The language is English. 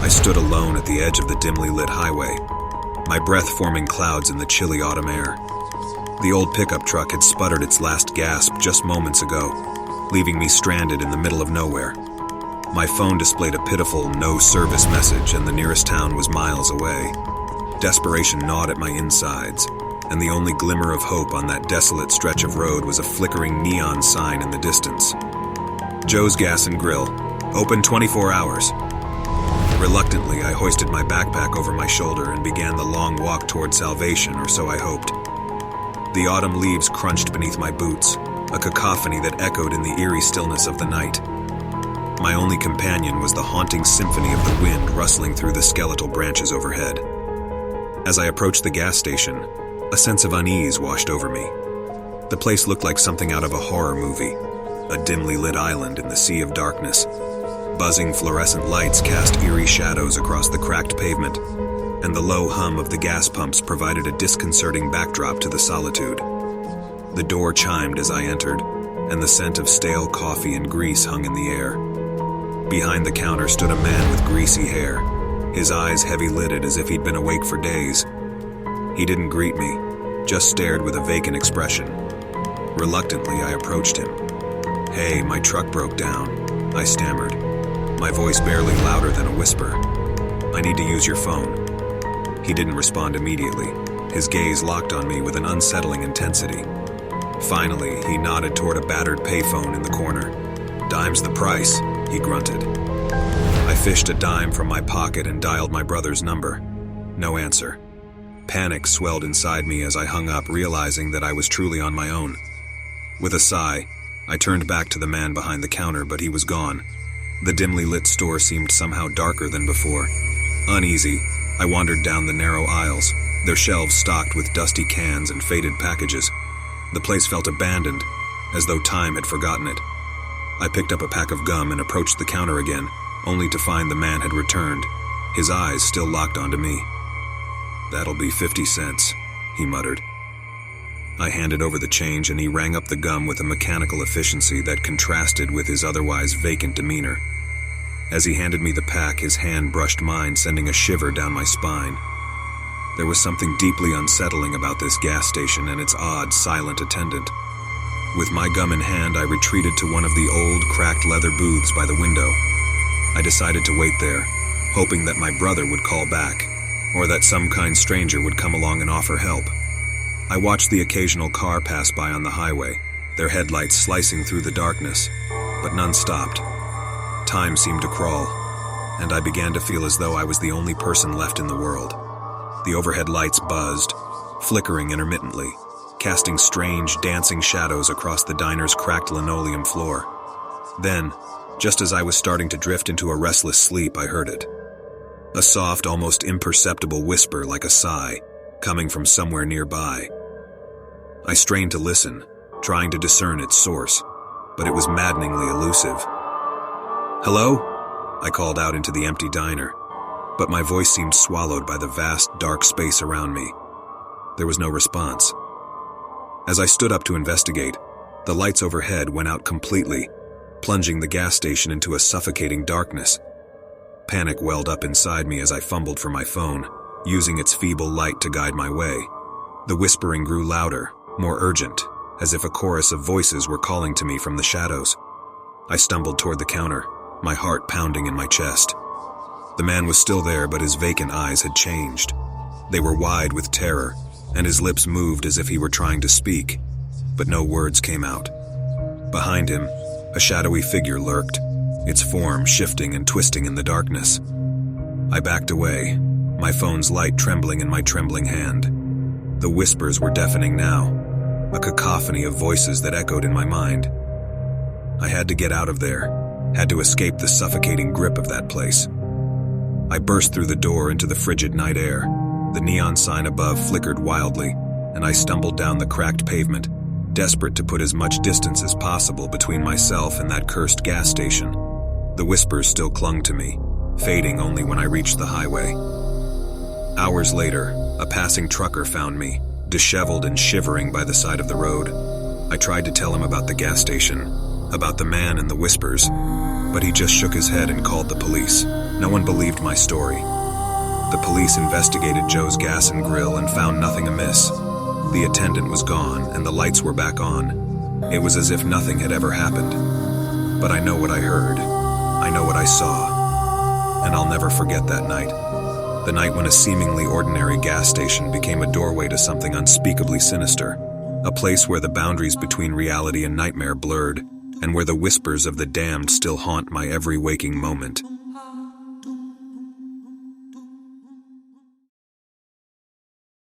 I stood alone at the edge of the dimly lit highway, my breath forming clouds in the chilly autumn air. The old pickup truck had sputtered its last gasp just moments ago, leaving me stranded in the middle of nowhere. My phone displayed a pitiful no service message, and the nearest town was miles away. Desperation gnawed at my insides, and the only glimmer of hope on that desolate stretch of road was a flickering neon sign in the distance. Joe's Gas and Grill, open 24 hours. Reluctantly, I hoisted my backpack over my shoulder and began the long walk toward salvation, or so I hoped. The autumn leaves crunched beneath my boots, a cacophony that echoed in the eerie stillness of the night. My only companion was the haunting symphony of the wind rustling through the skeletal branches overhead. As I approached the gas station, a sense of unease washed over me. The place looked like something out of a horror movie, a dimly lit island in the sea of darkness. Buzzing fluorescent lights cast eerie shadows across the cracked pavement, and the low hum of the gas pumps provided a disconcerting backdrop to the solitude. The door chimed as I entered, and the scent of stale coffee and grease hung in the air. Behind the counter stood a man with greasy hair, his eyes heavy-lidded as if he'd been awake for days. He didn't greet me, just stared with a vacant expression. Reluctantly, I approached him. "Hey, my truck broke down," I stammered, my voice barely louder than a whisper. "I need to use your phone." He didn't respond immediately, his gaze locked on me with an unsettling intensity. Finally, he nodded toward a battered payphone in the corner. "Dime's the price," he grunted. I fished a dime from my pocket and dialed my brother's number. No answer. Panic swelled inside me as I hung up, realizing that I was truly on my own. With a sigh, I turned back to the man behind the counter, but he was gone. The dimly lit store seemed somehow darker than before. Uneasy, I wandered down the narrow aisles, their shelves stocked with dusty cans and faded packages. The place felt abandoned, as though time had forgotten it. I picked up a pack of gum and approached the counter again, only to find the man had returned, his eyes still locked onto me. "That'll be 50 cents, he muttered. I handed over the change and he rang up the gum with a mechanical efficiency that contrasted with his otherwise vacant demeanor. As he handed me the pack, his hand brushed mine, sending a shiver down my spine. There was something deeply unsettling about this gas station and its odd, silent attendant. With my gum in hand, I retreated to one of the old, cracked leather booths by the window. I decided to wait there, hoping that my brother would call back, or that some kind stranger would come along and offer help. I watched the occasional car pass by on the highway, their headlights slicing through the darkness, but none stopped. Time seemed to crawl, and I began to feel as though I was the only person left in the world. The overhead lights buzzed, flickering intermittently, casting strange, dancing shadows across the diner's cracked linoleum floor. Then, just as I was starting to drift into a restless sleep, I heard it. A soft, almost imperceptible whisper like a sigh, coming from somewhere nearby. I strained to listen, trying to discern its source, but it was maddeningly elusive. "Hello?" I called out into the empty diner, but my voice seemed swallowed by the vast, dark space around me. There was no response. As I stood up to investigate, the lights overhead went out completely, plunging the gas station into a suffocating darkness. Panic welled up inside me as I fumbled for my phone, using its feeble light to guide my way. The whispering grew louder, more urgent, as if a chorus of voices were calling to me from the shadows. I stumbled toward the counter, my heart pounding in my chest. The man was still there, but his vacant eyes had changed. They were wide with terror, and his lips moved as if he were trying to speak, but no words came out. Behind him, a shadowy figure lurked, its form shifting and twisting in the darkness. I backed away, my phone's light trembling in my trembling hand. The whispers were deafening now, a cacophony of voices that echoed in my mind. I had to get out of there, had to escape the suffocating grip of that place. I burst through the door into the frigid night air. The neon sign above flickered wildly, and I stumbled down the cracked pavement, desperate to put as much distance as possible between myself and that cursed gas station. The whispers still clung to me, fading only when I reached the highway. Hours later, a passing trucker found me, disheveled and shivering by the side of the road. I tried to tell him about the gas station, about the man and the whispers, but he just shook his head and called the police. No one believed my story. The police investigated Joe's gas and grill and found nothing amiss. The attendant was gone and the lights were back on. It was as if nothing had ever happened. But I know what I heard. I know what I saw. And I'll never forget that night. The night when a seemingly ordinary gas station became a doorway to something unspeakably sinister. A place where the boundaries between reality and nightmare blurred, and where the whispers of the damned still haunt my every waking moment.